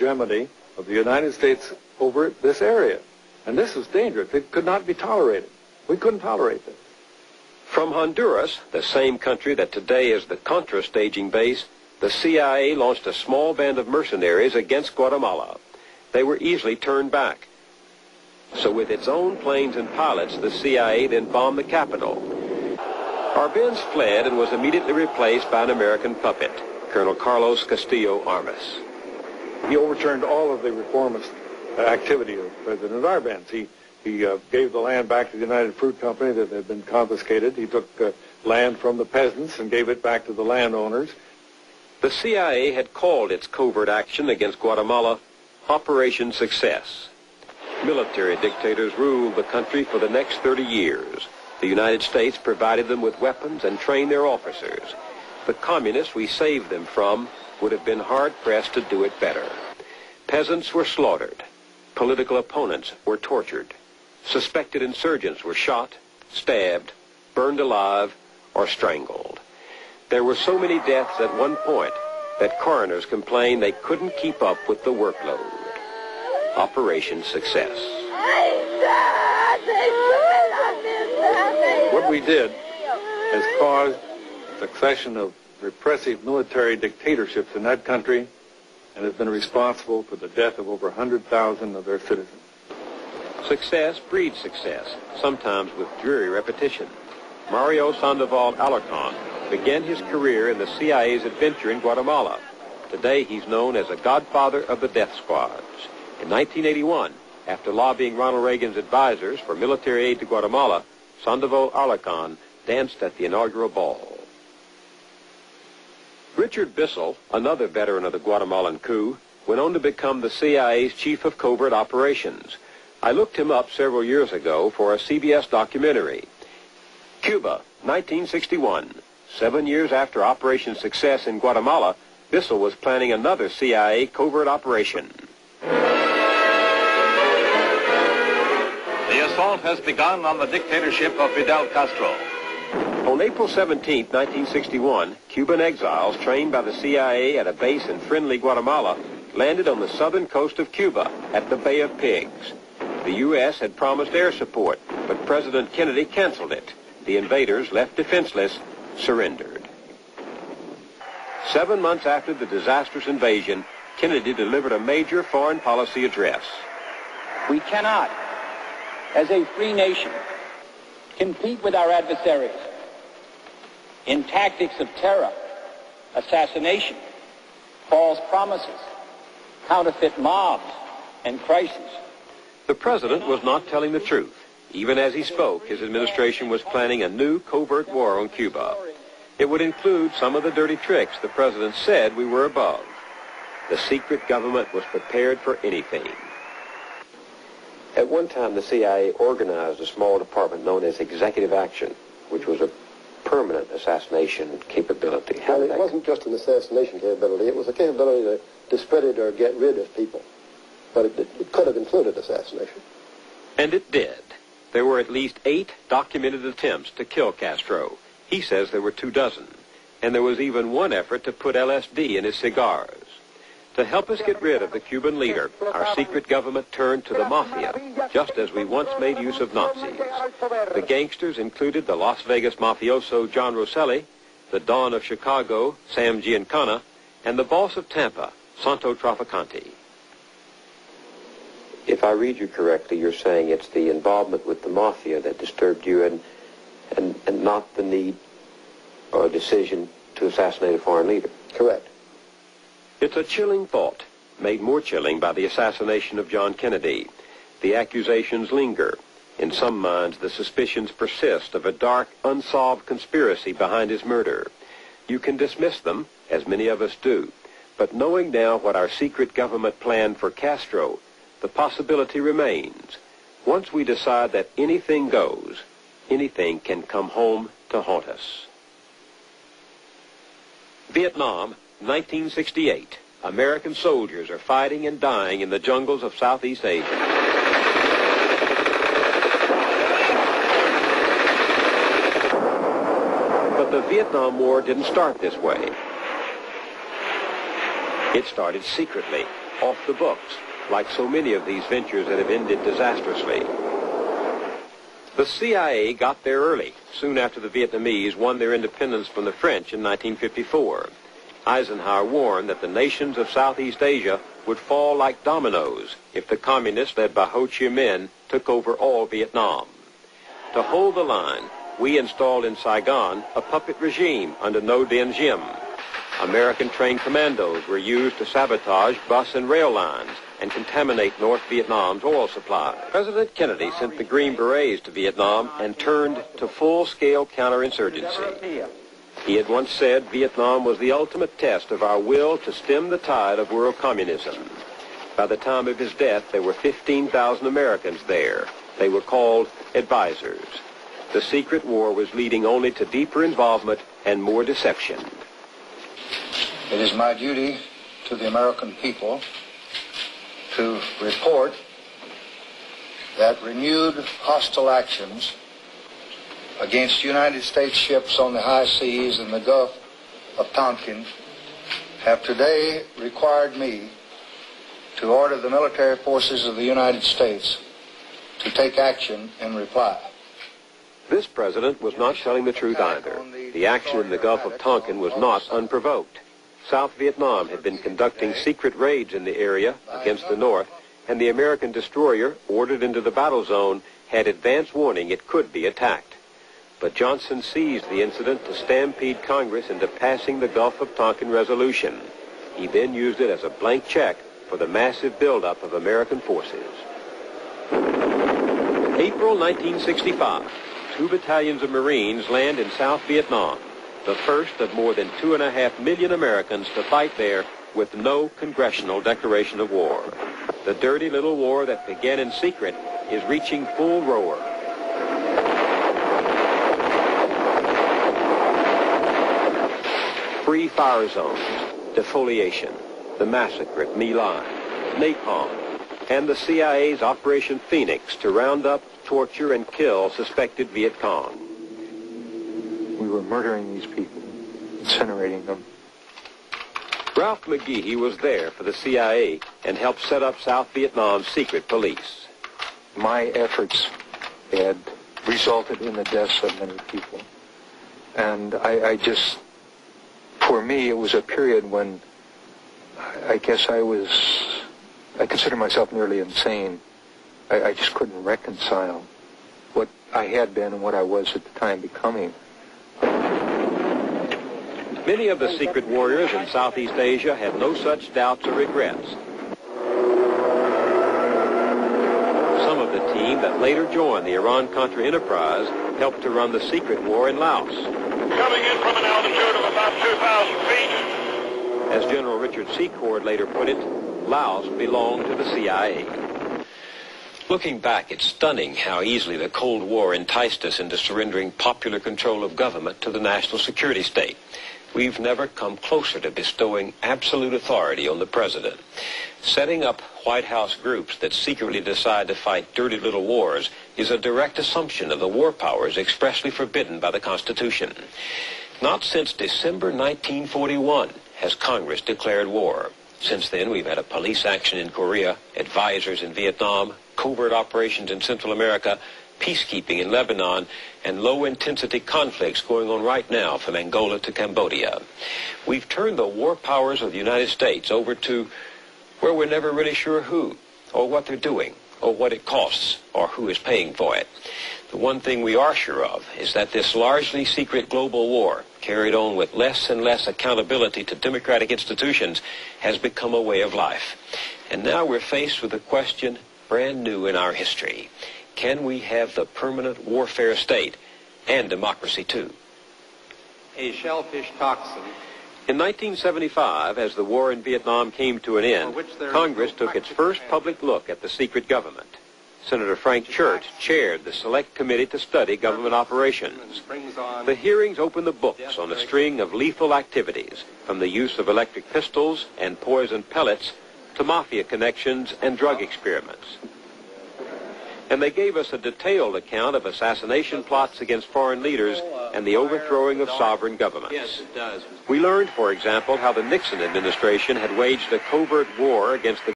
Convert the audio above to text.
hegemony of the United States over this area. And this was dangerous. It could not be tolerated. We couldn't tolerate this. From Honduras, the same country that today is the Contra staging base, the CIA launched a small band of mercenaries against Guatemala. They were easily turned back. So with its own planes and pilots, the CIA then bombed the capital. Arbenz fled and was immediately replaced by an American puppet, Colonel Carlos Castillo Armas. He overturned all of the reformist activity of President Arbenz. He gave the land back to the United Fruit Company that had been confiscated. He took land from the peasants and gave it back to the landowners. The CIA had called its covert action against Guatemala Operation Success. Military dictators ruled the country for the next 30 years. The United States provided them with weapons and trained their officers. The communists we saved them from would have been hard-pressed to do it better. Peasants were slaughtered. Political opponents were tortured. Suspected insurgents were shot, stabbed, burned alive, or strangled. There were so many deaths at one point that coroners complained they couldn't keep up with the workload. Operation Success. What we did has caused a succession of repressive military dictatorships in that country and has been responsible for the death of over 100,000 of their citizens. Success breeds success, sometimes with dreary repetition. Mario Sandoval Alarcon began his career in the CIA's adventure in Guatemala. Today he's known as a godfather of the death squads. In 1981, after lobbying Ronald Reagan's advisors for military aid to Guatemala, Sandoval Alarcon danced at the inaugural ball. Richard Bissell, another veteran of the Guatemalan coup, went on to become the CIA's chief of covert operations. I looked him up several years ago for a CBS documentary. Cuba, 1961. 7 years after Operation Success in Guatemala, Bissell was planning another CIA covert operation. The assault has begun on the dictatorship of Fidel Castro. On April 17, 1961, Cuban exiles trained by the CIA at a base in friendly Guatemala landed on the southern coast of Cuba at the Bay of Pigs. The U.S. had promised air support, but President Kennedy canceled it. The invaders, left defenseless, surrendered. 7 months after the disastrous invasion, Kennedy delivered a major foreign policy address. We cannot, as a free nation, compete with our adversaries in tactics of terror, assassination, false promises, counterfeit mobs, and crises. The president was not telling the truth. Even as he spoke, his administration was planning a new covert war on Cuba. It would include some of the dirty tricks the president said we were above. The secret government was prepared for anything. At one time, the CIA organized a small department known as Executive Action, which was a permanent assassination capability. Well, it wasn't just an assassination capability. It was a capability to discredit or get rid of people. But it could have included assassination. And it did. There were at least 8 documented attempts to kill Castro. He says there were 24. And there was even one effort to put LSD in his cigars. To help us get rid of the Cuban leader, our secret government turned to the mafia, just as we once made use of Nazis. The gangsters included the Las Vegas mafioso John Rosselli, the Don of Chicago, Sam Giancana, and the boss of Tampa, Santo Trafficante. If I read you correctly, you're saying it's the involvement with the mafia that disturbed you and not the need or decision to assassinate a foreign leader. Correct. It's a chilling thought, made more chilling by the assassination of John Kennedy. The accusations linger. In some minds, the suspicions persist of a dark, unsolved conspiracy behind his murder. You can dismiss them, as many of us do. But knowing now what our secret government planned for Castro, the possibility remains. Once we decide that anything goes, anything can come home to haunt us. Vietnam, 1968. American soldiers are fighting and dying in the jungles of Southeast Asia. But the Vietnam War didn't start this way. It started secretly, off the books, like so many of these ventures that have ended disastrously. The CIA got there early, soon after the Vietnamese won their independence from the French in 1954. Eisenhower warned that the nations of Southeast Asia would fall like dominoes if the communists led by Ho Chi Minh took over all Vietnam. To hold the line, we installed in Saigon a puppet regime under Ngo Dinh Diem. American-trained commandos were used to sabotage bus and rail lines and contaminate North Vietnam's oil supply. President Kennedy sent the Green Berets to Vietnam and turned to full-scale counterinsurgency. He had once said Vietnam was the ultimate test of our will to stem the tide of world communism. By the time of his death, there were 15,000 Americans there. They were called advisors. The secret war was leading only to deeper involvement and more deception. It is my duty to the American people to report that renewed hostile actions against United States ships on the high seas and the Gulf of Tonkin have today required me to order the military forces of the United States to take action in reply. This president was not telling the truth either. The action in the Gulf of Tonkin was not unprovoked. South Vietnam had been conducting secret raids in the area against the North, and the American destroyer, ordered into the battle zone, had advance warning it could be attacked. But Johnson seized the incident to stampede Congress into passing the Gulf of Tonkin resolution. He then used it as a blank check for the massive buildup of American forces. April 1965, 2 battalions of Marines land in South Vietnam, the first of more than 2.5 million Americans to fight there with no congressional declaration of war. The dirty little war that began in secret is reaching full roar. Free fire zones, defoliation, the massacre at My Lai, napalm, and the CIA's Operation Phoenix to round up, torture, and kill suspected Viet Cong. We were murdering these people, incinerating them. Ralph McGehee was there for the CIA and helped set up South Vietnam's secret police. My efforts had resulted in the deaths of many people. And I just, for me, it was a period when I guess I consider myself nearly insane. I just couldn't reconcile what I had been and what I was at the time becoming. Many of the secret warriors in Southeast Asia had no such doubts or regrets. Some of the team that later joined the Iran-Contra enterprise helped to run the secret war in Laos. Coming in from an altitude of about 2,000 feet. As General Richard Secord later put it, Laos belonged to the CIA. Looking back, it's stunning how easily the Cold War enticed us into surrendering popular control of government to the national security state. We've never come closer to bestowing absolute authority on the president. Setting up White House groups that secretly decide to fight dirty little wars is a direct assumption of the war powers expressly forbidden by the Constitution. Not since December 1941 has Congress declared war. Since then, we've had a police action in Korea, advisors in Vietnam, covert operations in Central America, peacekeeping in Lebanon, and low-intensity conflicts going on right now from Angola to Cambodia. We've turned the war powers of the United States over to where we're never really sure who, or what they're doing, or what it costs, or who is paying for it. The one thing we are sure of is that this largely secret global war, carried on with less and less accountability to democratic institutions, has become a way of life. And now we're faced with a question brand new in our history. Can we have the permanent warfare state and democracy too? A shellfish toxin. In 1975, as the war in Vietnam came to an end, Congress took its first public look at the secret government. Senator Frank Church chaired the Select Committee to study government operations. The hearings opened the books on a string of lethal activities, from the use of electric pistols and poison pellets to mafia connections and drug experiments. And they gave us a detailed account of assassination plots against foreign leaders and the overthrowing of sovereign governments. Yes, it does. We learned, for example, how the Nixon administration had waged a covert war against the